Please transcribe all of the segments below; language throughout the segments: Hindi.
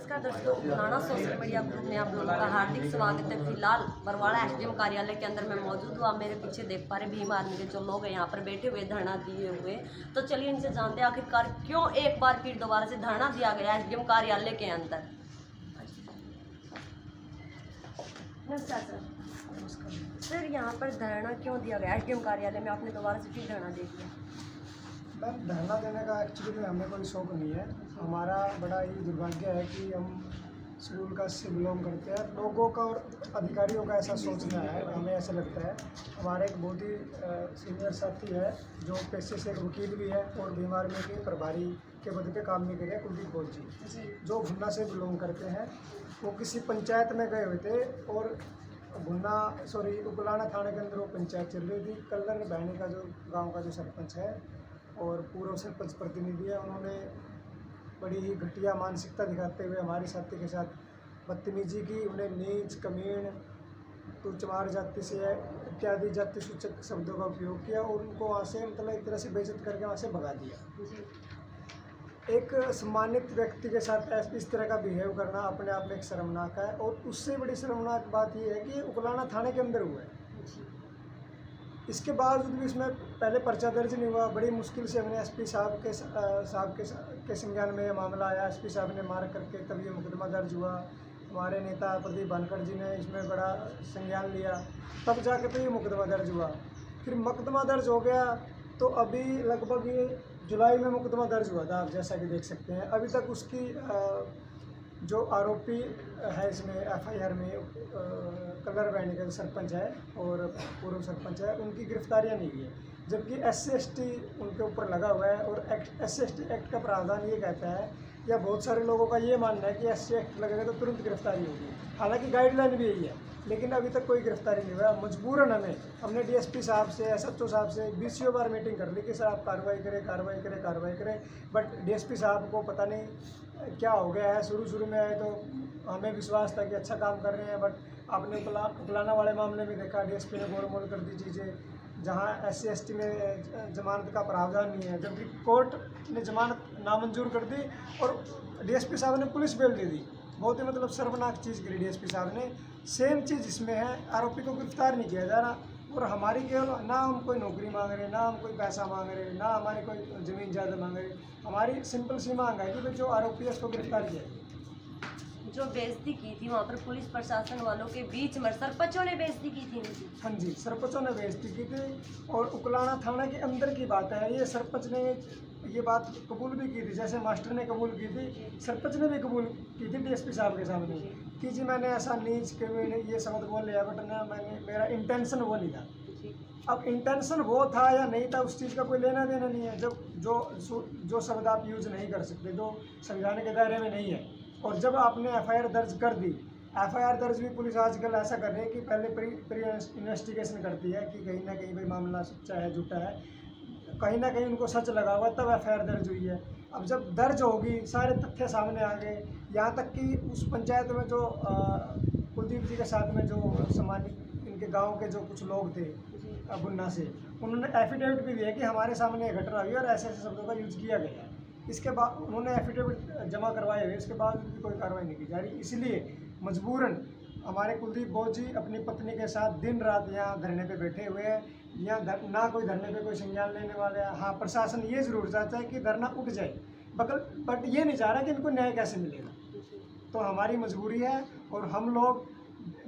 नमस्कार दोस्तों, पुराना सोशल मीडिया ग्रुप में आप लोगों का हार्दिक स्वागत है। फिलहाल बरवाड़ा एसडीएम कार्यालय के अंदर मैं मौजूद हूँ। आप मेरे पीछे देख पा रहे भीम आर्मी के जो लोग हैं यहाँ पर बैठे हुए धरना दिए हुए। तो चलिए इनसे जानते हैं आखिरकार क्यों एक बार फिर दोबारा से धरना दिया गया एसडीएम कार्यालय के अंदर। नमस्कार सर, यहाँ पर धरना क्यों दिया गया एसडीएम कार्यालय में? आपने दोबारा से फिर धरना दे दिया। मैम, धरना देने का एक्चुअली में हमें कोई शौक नहीं है। हमारा बड़ा ही दुर्भाग्य है कि हम शेड्यूल कास्ट से बिलोंग करते हैं। लोगों का और अधिकारियों का ऐसा सोचना है, हमें ऐसा लगता है। हमारे एक बहुत ही सीनियर साथी है जो पेशे से एक वकील भी है और भीम आर्मी के प्रभारी के पद पे काम भी कर रहे हैं, कुलदीप बोल जी, जो भुन्ना से बिलोंग करते हैं। वो किसी पंचायत में गए हुए थे और उकुलाना थाने के अंदर वो पंचायत चल रही थी। कल्लर बहनी का जो गाँव का जो सरपंच है और पूर्व सरपंच प्रतिनिधि है, उन्होंने बड़ी ही घटिया मानसिकता दिखाते हुए हमारे साथी के साथ बदतमीजी की। उन्हें नीच, कमीन, तुच्छमार जाति से इत्यादि जाति सूचक शब्दों का उपयोग किया और उनको वहाँ से मतलब एक तरह से बेइज्जत करके वहाँ से भगा दिया। एक सम्मानित व्यक्ति के साथ इस तरह का बिहेव करना अपने आप में एक शर्मनाक है। और उससे बड़ी शर्मनाक बात यह है कि उकुलाना थाने के अंदर हुआ है। इसके बावजूद भी इसमें पहले पर्चा दर्ज नहीं हुआ। बड़ी मुश्किल से हमने एसपी साहब के संज्ञान में ये मामला आया। एसपी साहब ने मार करके तब ये मुकदमा दर्ज हुआ। हमारे नेता प्रदीप बनकर जी ने इसमें बड़ा संज्ञान लिया, तब जाके तो ये मुकदमा दर्ज हुआ। फिर मुकदमा दर्ज हो गया तो अभी लगभग ये जुलाई में मुकदमा दर्ज हुआ था, आप जैसा कि देख सकते हैं। अभी तक उसकी जो आरोपी है इसमें एफआईआर में कलर बहनी का सरपंच है और पूर्व सरपंच है, उनकी गिरफ्तारियां नहीं हुई है। जबकि SC/ST उनके ऊपर लगा हुआ है और SC/ST एक्ट का प्रावधान ये कहता है, या बहुत सारे लोगों का ये मानना है कि SC एक्ट लगेगा तो तुरंत गिरफ्तारी होगी। हालांकि गाइडलाइन भी यही है, लेकिन अभी तक कोई गिरफ्तारी नहीं हुआ। मजबूरन हमने DSP साहब से, SHO साहब से 20 बार मीटिंग कर ली कि सर आप कार्रवाई करें। बट DSP साहब को पता नहीं क्या हो गया है। शुरू में आए तो हमें विश्वास था कि अच्छा काम कर रहे हैं, बट आपने उकुलाना वाले मामले में देखा DSP ने गोलमोल कर दी चीज़ें, जहाँ SC/ST में जमानत का प्रावधान नहीं है, जबकि कोर्ट ने जमानत नामंजूर कर दी और DSP साहब ने पुलिस बेल दे दी। बहुत ही मतलब शर्मनाक चीज़ करी DSP साहब ने। सेम चीज़ इसमें है, आरोपी को गिरफ्तार नहीं किया जा रहा। और हमारी केवल ना हम कोई नौकरी मांग रहे, ना हम कोई पैसा मांग रहे, ना हमारी कोई ज़मीन ज़्यादा मांग रहे। हमारी सिंपल सी मांग है कि भाई जो आरोपी है उसको गिरफ्तार किया जाए। जो बेइज्जती की थी वहाँ पर पुलिस प्रशासन वालों के बीच में सरपंचों ने बेइज्जती की थी इनकी। हाँ जी, सरपंचों ने बेइज्जती की थी। और उकुलाना थाना के अंदर की बात है, ये सरपंच ने ये बात कबूल भी की थी, जैसे मास्टर ने कबूल की थी, सरपंच ने भी कबूल की थी DSP साहब के सामने कि जी मैंने ऐसा नीच के ये शब्द बोल लिया, बट ना मेरा इंटेंशन वो नहीं था। अब इंटेंशन वो था या नहीं था, उस चीज़ का कोई लेना देना नहीं है। जब जो शब्द आप यूज़ नहीं कर सकते, जो संविधान के दायरे में नहीं है, और जब आपने FIR दर्ज कर दी, FIR दर्ज भी पुलिस आजकल ऐसा कर रही है कि पहले प्री इन्वेस्टिगेशन करती है कि कहीं ना कहीं भाई मामला सच्चा है झूठा है, कहीं ना कहीं उनको सच लगा हुआ तब FIR दर्ज हुई है। अब जब दर्ज होगी, सारे तथ्य सामने आ गए, यहाँ तक कि उस पंचायत में जो कुलदीप जी के साथ में जो सम्मानित इनके गाँव के जो कुछ लोग थे बुन्ना से, उन्होंने एफिडेविट भी दिया कि हमारे सामने ये घटना हुई और ऐसे शब्दों का यूज किया गया है। इसके बाद उन्होंने एफिडेविट जमा करवाए हुए, इसके बाद भी कोई कार्रवाई नहीं की जा रही। इसलिए मजबूरन हमारे कुलदीप बोस जी अपनी पत्नी के साथ दिन रात यहाँ धरने पे बैठे हुए हैं। यहाँ ना कोई धरने पे कोई संज्ञान लेने वाले हैं। हाँ, प्रशासन ये ज़रूर चाहता है कि धरना उठ जाए, बट ये नहीं चाह रहा कि इनको न्याय कैसे मिलेगा। तो हमारी मजबूरी है और हम लोग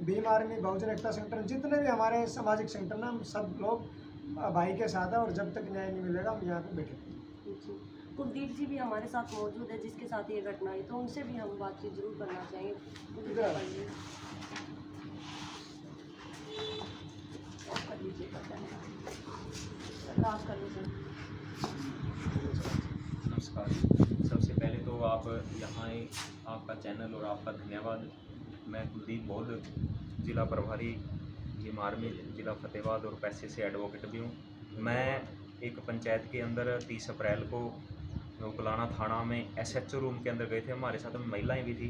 भीम आर्मी, बहुजन एकता संगठन, जितने भी हमारे सामाजिक संगठन हैं, हम सब लोग भाई के साथ हैं और जब तक न्याय नहीं मिलेगा हम यहाँ पे बैठे। कुलदीप जी भी हमारे साथ मौजूद है जिसके साथ ये घटना हुई, तो उनसे भी हम बातचीत जरूर करना चाहेंगे। नमस्कार। सबसे पहले तो आप यहाँ आए, आपका चैनल और आपका धन्यवाद। मैं कुलदीप बौद्ध, जिला प्रभारी भीम आर्मी, जिला फतेहाबाद और पैसे से एडवोकेट भी हूँ। मैं एक पंचायत के अंदर 30 अप्रैल को उकुलाना थाना में SHO रूम के अंदर गए थे। हमारे साथ में महिलाएं भी थी,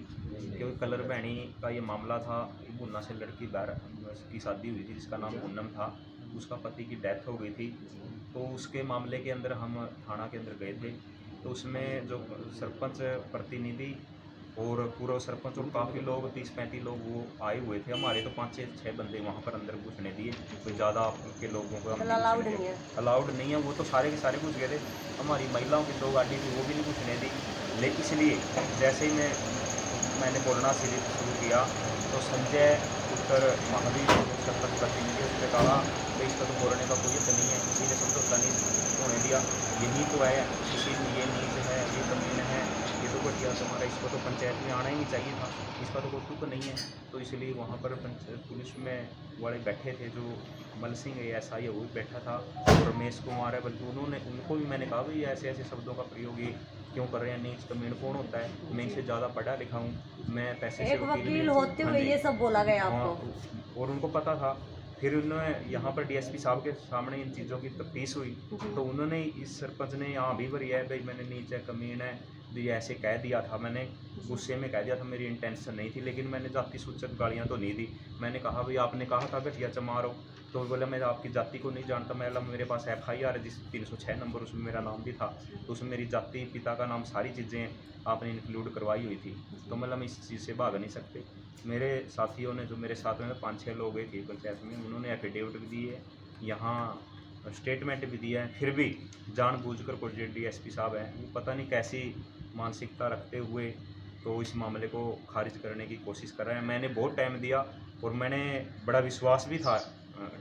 क्योंकि कलर बहनी का ये मामला था। भुन्ना से लड़की की शादी हुई थी जिसका नाम पूनम था, उसका पति की डेथ हो गई थी। तो उसके मामले के अंदर हम थाना के अंदर गए थे। तो उसमें जो सरपंच प्रतिनिधि और पूरा सरपंच और काफ़ी लोग 30-35 लोग वो आए हुए थे। हमारे तो 5-6 बंदे वहाँ पर अंदर घुसने दिए, कोई ज़्यादा आपके लोगों को हम मतलब नहीं अलाउड घुसने नहीं दिए। है। अलाउड नहीं है, वो तो सारे के सारे घुस गए थे। हमारी महिलाओं की 2 गाड़ी थी वो भी नहीं घुसने दी। लेकिन इसलिए जैसे ही मैंने बोलना शुरू किया तो संजय पुत्र महावीर जो सरपंच प्रतिनिधि उसने कहा कि इसका तो बोलने का कोई हक नहीं है, किसी ने समझौता नहीं होने दिया, यही तो है, किसी में ये नीच है, ये कमीन है, ये तो घटिया तुम्हारा, इसको तो पंचायत में आना ही नहीं चाहिए था, इसका तो कोई तुक नहीं है। तो इसलिए वहाँ पर पुलिस में वाले बैठे थे, जो मल सिंह SI है वो भी बैठा था, और रमेश कुमार है, बल्कि उनको भी मैंने कहा भाई ऐसे ऐसे शब्दों का प्रयोग ये क्यों कर रहे हैं, नीच कमीन कौन होता है, मैं इनसे ज़्यादा पढ़ा लिखा हूँ, मैं पैसे से एक वकील होते हुए ये सब बोला गया आपको? और उनको पता था। फिर उन्होंने यहाँ पर DSP साहब के सामने इन चीज़ों की तफ्तीश हुई, तो उन्होंने इस सरपंच ने यहाँ भी भरी है भाई मैंने नीच है कमीन है, ये ऐसे कह दिया था, मैंने गुस्से में कह दिया था, मेरी इंटेंशन नहीं थी, लेकिन मैंने जाति सूचक गालियाँ तो नहीं दी। मैंने कहा भाई आपने कहा था घटिया चमार हो, तो बोला मैं आपकी जाति को नहीं जानता, मैं मेरे पास FIR है जिस 306 नंबर, उसमें मेरा नाम भी था, तो उसमें मेरी जाति पिता का नाम सारी चीज़ें आपने इंक्लूड करवाई हुई थी, तो मतलब हम इस चीज़ से भाग नहीं सकते। मेरे साथियों ने, जो मेरे साथ में 5-6 लोग गए थे पंचायत में, उन्होंने एफिडेविट भी दी है, यहाँ स्टेटमेंट भी दिया है, फिर भी जानबूझकर कोई जो DSP साहब हैं वो पता नहीं कैसी मानसिकता रखते हुए तो इस मामले को खारिज करने की कोशिश कर रहे हैं। मैंने बहुत टाइम दिया और मैंने बड़ा विश्वास भी था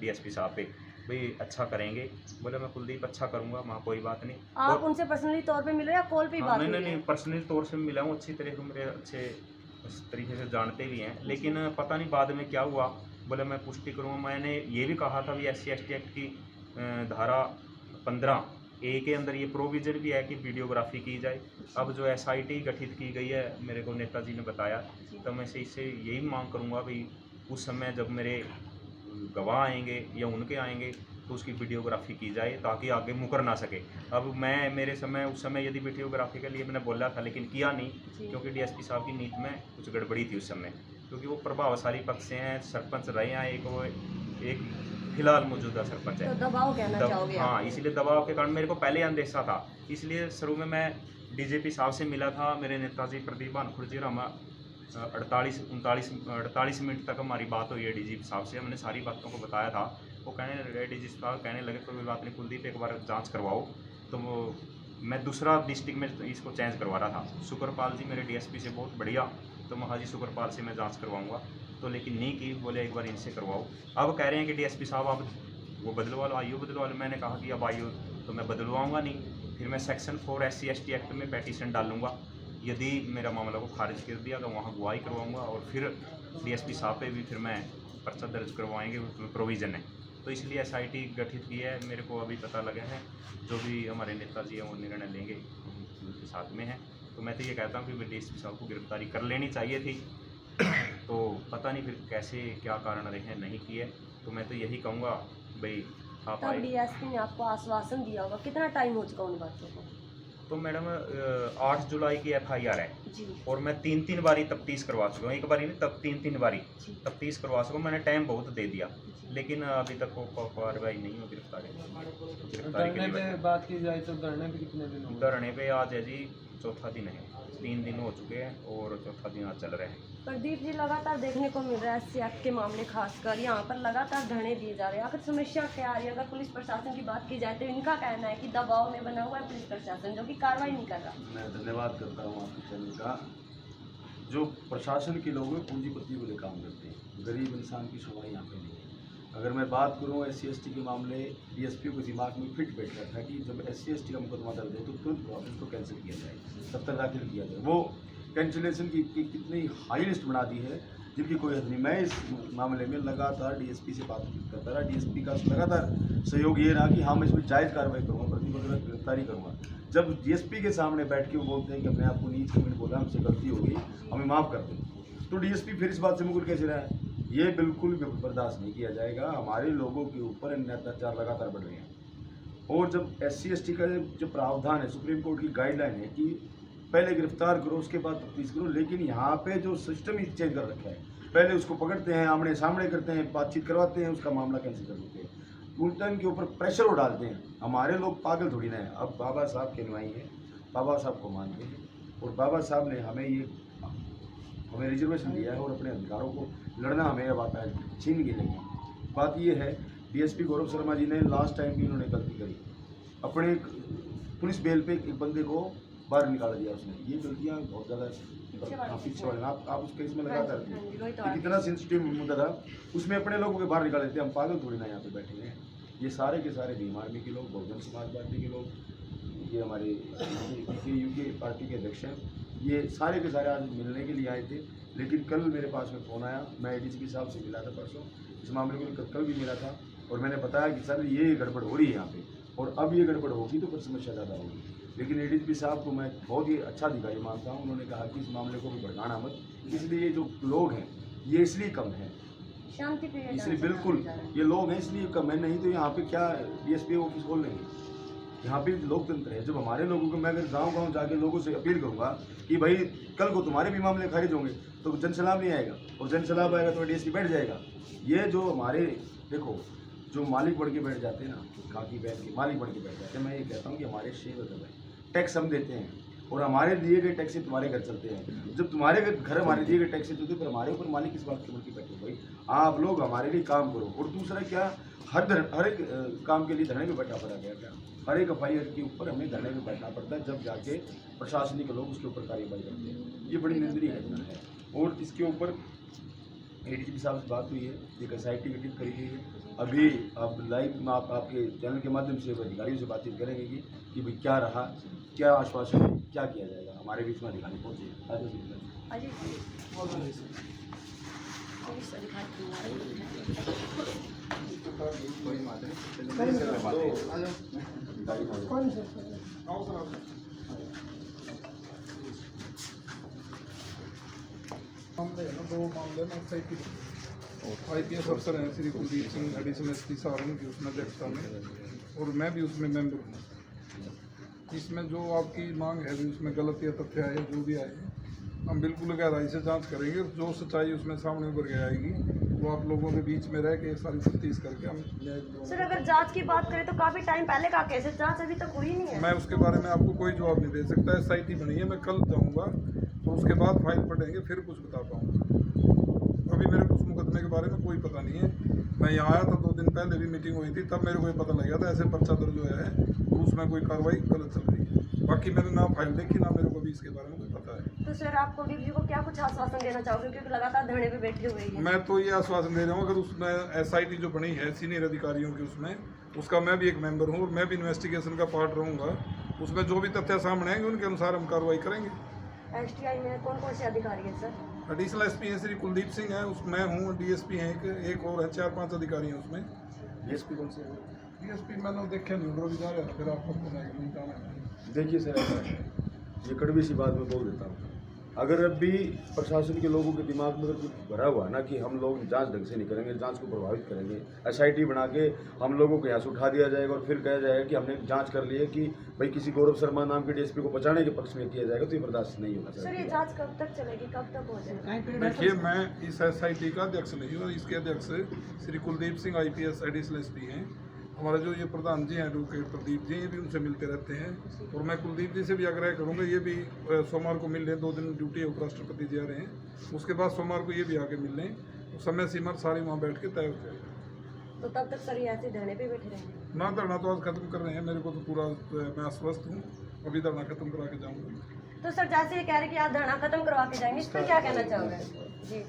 DSP साहब पे, भाई अच्छा करेंगे, बोले मैं कुलदीप अच्छा करूँगा, वहाँ कोई बात नहीं। आप उनसे पर्सनली तौर पे मिले या कॉल पे ही बात हुई है? नहीं, पर्सनली तौर से मिला हूँ, अच्छी तरह से मेरे अच्छे इस तरीके से जानते भी हैं, लेकिन पता नहीं बाद में क्या हुआ, बोले मैं पुष्टि करूँगा। मैंने ये भी कहा था भी SC/ST एक्ट की धारा 15A के अंदर ये प्रोविज़न भी है कि वीडियोग्राफी की जाए। अब जो SIT गठित की गई है, मेरे को नेताजी ने बताया, तो मैं इससे यही मांग करूँगा भाई उस समय जब मेरे गवाह आएंगे या उनके आएंगे तो उसकी वीडियोग्राफी की जाए ताकि आगे मुकर ना सके। अब मेरे समय उस समय यदि वीडियोग्राफी के लिए मैंने बोला था लेकिन किया नहीं, क्योंकि DSP साहब की नीति में कुछ गड़बड़ी थी उस समय, क्योंकि वो प्रभावशाली पक्ष से हैं, सरपंच रहे हैं, एक फिलहाल मौजूदा सरपंच है। तो दबाव कहना चाहोगे आप? हाँ, इसलिए दबाव के कारण मेरे को पहले अंदेशा था, इसलिए शुरू में मैं DGP साहब से मिला था, मेरे नेताजी प्रदीप भानखुर जी, हम 48 मिनट तक हमारी बात हुई है DGP साहब से, हमने सारी बातों को बताया था। वो DGP साहब कहने लगे कोई बात नहीं कुलदीप, एक बार जांच करवाओ, तो मैं दूसरा डिस्ट्रिक्ट में इसको चेंज करवा रहा था। सुकरपाल जी मेरे DSP से बहुत बढ़िया, तो मैं हाजी सुकरपाल से मैं जांच करवाऊंगा, तो लेकिन नहीं की, बोले एक बार इनसे करवाओ। अब कह रहे हैं कि DSP साहब आप वो बदलवा लो, आईओ बदलवा लो। मैंने कहा कि अब आईओ तो मैं बदलवाऊँगा नहीं, फिर मैं सेक्शन 4 SC/ST एक्ट में पेटिशन डालूँगा, यदि मेरा मामला को खारिज कर दिया तो वहाँ गवाही करवाऊँगा, और फिर DSP साहब पे भी फिर मैं पर्चा दर्ज करवाएंगे, उसमें प्रोविज़न है। तो इसलिए SIT गठित की है, मेरे को अभी पता लगा है, जो भी हमारे नेताजी हैं वो निर्णय लेंगे उनके साथ में है। तो मैं तो ये कहता हूँ कि DSP साहब को गिरफ्तारी कर लेनी चाहिए थी, तो पता नहीं फिर कैसे क्या कारण रहे नहीं किए। तो मैं तो यही कहूँगा भाई आप तब आए। DSP ने आपको आश्वासन दिया होगा, कितना टाइम हो चुका उन बातों को? तो मैडम 8 जुलाई की FIR है, जी और मैं 3 बारी तफ्तीश करवा चुका हूँ, एक बारी नहीं तब 3 बारी जी तफ्तीश करवा चुका हूँ। मैंने टाइम बहुत दे दिया, जी। लेकिन अभी तक वो कार्रवाई नहीं हो गिरफ्तारी के धरने पे लिए। बात की जाए तो धरने पे कितने दिन हो गए? धरने पे आज है जी 4था दिन है, 3 दिन हो चुके हैं और 4था दिन आज चल रहा है। प्रदीप जी, लगातार देखने को मिल रहा है SC एक्ट के मामले खासकर यहाँ पर लगातार धरने दिए जा रहे हैं। आखिर समस्या क्या आ रही है? अगर पुलिस प्रशासन की बात की जाए तो इनका कहना है कि दबाव में बना हुआ है पुलिस प्रशासन, जो कि कार्रवाई नहीं कर रहा। मैं धन्यवाद करता हूँ आपके चैनल का। जो प्रशासन के लोग हैं पूंजीपति वाले काम करते हैं, गरीब इंसान की सुनवाई यहाँ पे नहीं है। अगर मैं बात करूँ SC/ST के मामले, DSP को दिमाग में फिट बैठ रहा था कि जब SC/ST का मुकदमा दर्ज है तो तुरंत प्रोसेस को कैंसिल किया जाए, दफ्तर दाखिल किया जाए। वो कैंसिलेशन की कितनी हाई लिस्ट बना दी है जिनकी कोई हद नहीं। मैं इस मामले में लगातार DSP से बातचीत करता रहा, DSP का लगातार सहयोग ये रहा कि हाँ मैं इसमें जायज़ कार्रवाई करूँगा, प्रतिबद्ध गिरफ्तारी करूँगा। जब DSP के सामने बैठ के वो बोलते हैं कि अपने आप को नीच कमीन बोला, हमसे गलती हो गई, हमें माफ़ कर दें, तो DSP फिर इस बात से मुकर कैसे रहा है? ये बिल्कुल भी बर्दाश्त नहीं किया जाएगा। हमारे लोगों के ऊपर अन्य अत्याचार लगातार बढ़ रहे हैं, और जब SC/ST का जो प्रावधान है, सुप्रीम कोर्ट की गाइडलाइन है कि पहले गिरफ्तार करो उसके बाद तफ्तीश करो, लेकिन यहाँ पे जो सिस्टम ही चेंज कर रखा है, पहले उसको पकड़ते हैं, आमने सामने करते हैं, बातचीत करवाते हैं, उसका मामला कैंसिल कर देते हैं, उल्टा इनके ऊपर प्रेशर वो डालते हैं। हमारे लोग पागल थोड़ी ना है। अब बाबा साहब के अनुयायी हैं, बाबा साहब को मानते हैं, और बाबा साहब ने हमें ये हमें रिजर्वेशन दिया है और अपने अधिकारों को लड़ना हमें अब आता है, छीन के लिए। बात ये है, डीएसपी गौरव शर्मा जी ने लास्ट टाइम भी उन्होंने गलती करी, अपने पुलिस बेल पे एक बंदे को बाहर निकाल दिया उसने। ये गलतियाँ बहुत ज़्यादा पीछे वाले आप उस केस में लगा करते हैं, कितना सेंसिटिव मुद्दा था, उसमें अपने लोगों के बाहर निकाल देते। हम पागल थोड़ी ना यहाँ पे बैठे हैं। ये सारे के सारे भीम आर्मी के लोग, बहुजन समाज पार्टी के लोग, ये हमारे यूके पार्टी के अध्यक्ष हैं, ये सारे के सारे आज मिलने के लिए आए थे। लेकिन कल मेरे पास में फ़ोन आया, मैं एडीजीपी साहब से मिला था परसों, इस मामले को कल भी मिला था, और मैंने बताया कि सर ये गड़बड़ हो रही है यहाँ पे, और अब ये गड़बड़ होगी तो फिर समस्या ज़्यादा होगी। लेकिन एडीजीपी साहब को मैं बहुत ही अच्छा अधिकारी मानता हूँ। उन्होंने कहा कि इस मामले को भी भड़काना मत, इसलिए जो लोग हैं ये इसलिए कम हैं, शांति प्रिय, इसलिए बिल्कुल ये लोग हैं इसलिए कम है, नहीं तो यहाँ पे क्या डीएसपी ऑफिस खोल लेंगे। यहाँ पे लोकतंत्र है। जब हमारे लोगों को, मैं अगर गाँव जाके लोगों से अपील करूँगा कि भाई कल को तुम्हारे भी मामले खारिज होंगे तो जनसलाब नहीं आएगा, और जनसलाब आएगा तो डीएसपी बैठ जाएगा। ये जो हमारे देखो जो मालिक बढ़ के बैठ जाते हैं ना, खाकी पहन के मालिक बढ़ के बैठ जाते हैं, मैं ये कहता हूँ कि हमारे शेर है, टैक्स हम देते हैं और हमारे दिए गए टैक्स से तुम्हारे घर चलते हैं। जब तुम्हारे घर हमारे दिए गए टैक्स से चलते, फिर हमारे ऊपर मालिक किस बात की बढ़ के बैठे? भाई आप लोग हमारे लिए काम करो। और दूसरा क्या, हर एक काम के लिए धरने पे बैठा पड़ा गया क्या? हर एक एफआईआर के ऊपर हमें धरने पे बैठना पड़ता है, जब जाके प्रशासनिक लोग उसके ऊपर कार्रवाई करते हैं। ये बड़ी निंदनीय घटना है। और इसके ऊपर एडीजीपी साहब से बात हुई है, एक एसआईटी गठित करी गई है। अभी अब लाइव में आपके चैनल के माध्यम से अधिकारियों से बातचीत करेंगे कि भाई क्या रहा, क्या आश्वासन है, क्या किया जाएगा। हमारे बीच में अधिकारी मामले है ना, दो मामले में एसआईटी आईपीएस अफसर हैं श्री कुलदीप सिंह एडिशनल एसपी सारण की उसमें अध्यक्षता में, और मैं भी उसमें मेंबर हूँ। इसमें जो आपकी मांग है भी उसमें गलत या तथ्य आए जो भी आए, हम बिल्कुल गहराई से जांच करेंगे। जो सच्चाई उसमें सामने उभर के आएगी वो आप लोगों के बीच में रह के सारी तफ्तीश करके हम न्याय। सर अगर जांच की बात करें तो काफी टाइम पहले का केस है, जांच अभी तक हुई नहीं है। मैं उसके बारे में आपको कोई जवाब नहीं दे सकता। एसआईटी बनी है, मैं कल जाऊँगा तो उसके बाद फाइल पढ़ेंगे फिर कुछ बता पाऊँगा। अभी मेरे को उस मुकदमे के बारे में कोई पता नहीं है। मैं यहाँ आया था 2 दिन पहले भी मीटिंग हुई थी, तब मेरे को ये पता लग गया था ऐसे पर्चा दर्ज हुआ है और उसमें कोई कार्रवाई गलत चल रही है। बाकी मैंने ना फाइल देखी ना मेरे को भी इसके बारे में कोई पता है। तो सर आप कुलदीप जी को क्या कुछ आश्वासन देना चाहोगे, क्योंकि लगातार धरने पे बैठे हुए हैं? मैं तो ये आश्वासन दे रहा हूँ, अगर उसमें एसआईटी जो बनी है सीनियर अधिकारियों की, उसमें उसका मैं भी एक मेंबर हूँ और मैं भी इन्वेस्टिगेशन का पार्ट रहूँगा। उसमें जो भी तथ्य सामने आएंगे उनके अनुसार हम कार्रवाई करेंगे। एसटीआई में कौन कौन से अधिकारी हैं सर? एडिशनल एसपी हैं श्री कुलदीप सिंह है, उसमें हूँ, डीएसपी हैं एक और है, 4-5 अधिकारी हैं उसमें। डीएसपी कौन से? डीएसपी मैंने देखे नहीं, उधर भी जा रहे हैं, फिर आपको बताएंगे। देखिए सर, ऐसा है, ये कड़वी सी बात मैं बोल देता हूँ। अगर अब भी प्रशासन के लोगों के दिमाग में अगर कुछ भरा हुआ है ना कि हम लोग जांच ढंग से नहीं करेंगे, जांच को प्रभावित करेंगे, एसआईटी बना के हम लोगों को यहाँ से उठा दिया जाएगा और फिर कहा जाएगा कि हमने जांच कर ली है कि भाई किसी गौरव शर्मा नाम के डीएसपी को बचाने के पक्ष में किया जाएगा, तो ये बर्दाश्त नहीं होगा सर ये जांच कब तक चलेगी, कब तक हो जाएगा? देखिए, मैं इस एसआईटी का अध्यक्ष नहीं हूँ, इसके अध्यक्ष Shri Kuldeep Singh IPS additional SP हैं। हमारा जो ये प्रधान जी हैं एडवोकेट प्रदीप जी, ये भी उनसे मिलते रहते हैं, और मैं कुलदीप जी से भी आग्रह करूँगा ये भी सोमवार को मिल लें। 2 दिन ड्यूटी है, उपराष्ट्रपति जी आ रहे हैं, उसके बाद सोमवार को ये भी आके मिल लें, तो समय सीमा सारी वहाँ बैठ के तय हो जाएगा। तो तब तक सर ये ऐसे धरने पे बैठे रहेंगे? ना, धरना तो आज खत्म कर रहे हैं, मेरे को तो पूरा मैं आश्वस्त हूँ, अभी धरना खत्म करा के जाऊँगा। तो सर जैसे ये कह रहे हैं कि आप धरना खत्म करवा के जाएंगे, इस पर क्या कहना चाहोगे? जी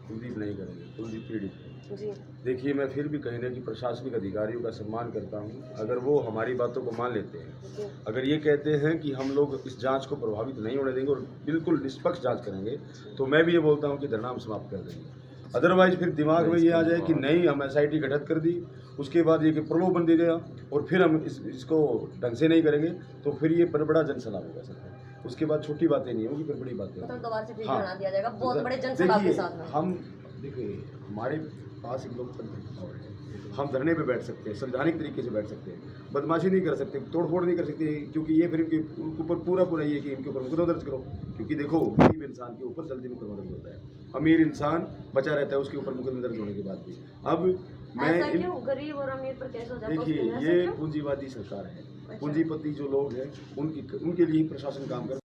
कुलदीप नहीं करेंगे, कुलदीप पीड़ित है। जी देखिए, मैं फिर भी कहीं ना कि प्रशासनिक अधिकारियों का सम्मान करता हूं। अगर वो हमारी बातों को मान लेते हैं, अगर ये कहते हैं कि हम लोग इस जांच को प्रभावित नहीं होने देंगे और बिल्कुल निष्पक्ष जांच करेंगे, तो मैं भी ये बोलता हूं कि धरना हम समाप्त कर देंगे। अदरवाइज फिर दिमाग में ये आ जाए कि नहीं, हम एसआईटी गठित कर दी, उसके बाद ये कि प्रलोभन दे दिया और फिर हम इसको ढंग से नहीं करेंगे, तो फिर ये बड़ा जनसलाब होगा सर। उसके बाद छोटी बातें नहीं होगी, फिर बड़ी बातें। मतलब दोबारा से फिर बना दिया जाएगा बहुत बड़े जनसभा के साथ में। हम देखिए, हमारे पास एक लोकतंत्र की पावर है, हम धरने पे बैठ सकते हैं, संवैधानिक तरीके से बैठ सकते हैं, बदमाशी नहीं कर सकते, तोड़फोड़ नहीं कर सकते, क्योंकि ये फिर इनके ऊपर पूरा ये कि इनके ऊपर मुकदमा दर्ज करो। क्योंकि देखो, गरीब इंसान के ऊपर जल्दी मुकदमा दर्ज होता है, अमीर इंसान बचा रहता है उसके ऊपर मुकदमा दर्ज होने के बाद भी। अब मैं गरीब और अमीर पर केस हो जाता है? देखिए, ये पूंजीवादी सरकार है, पूंजीपति जो लोग हैं उनके लिए प्रशासन काम कर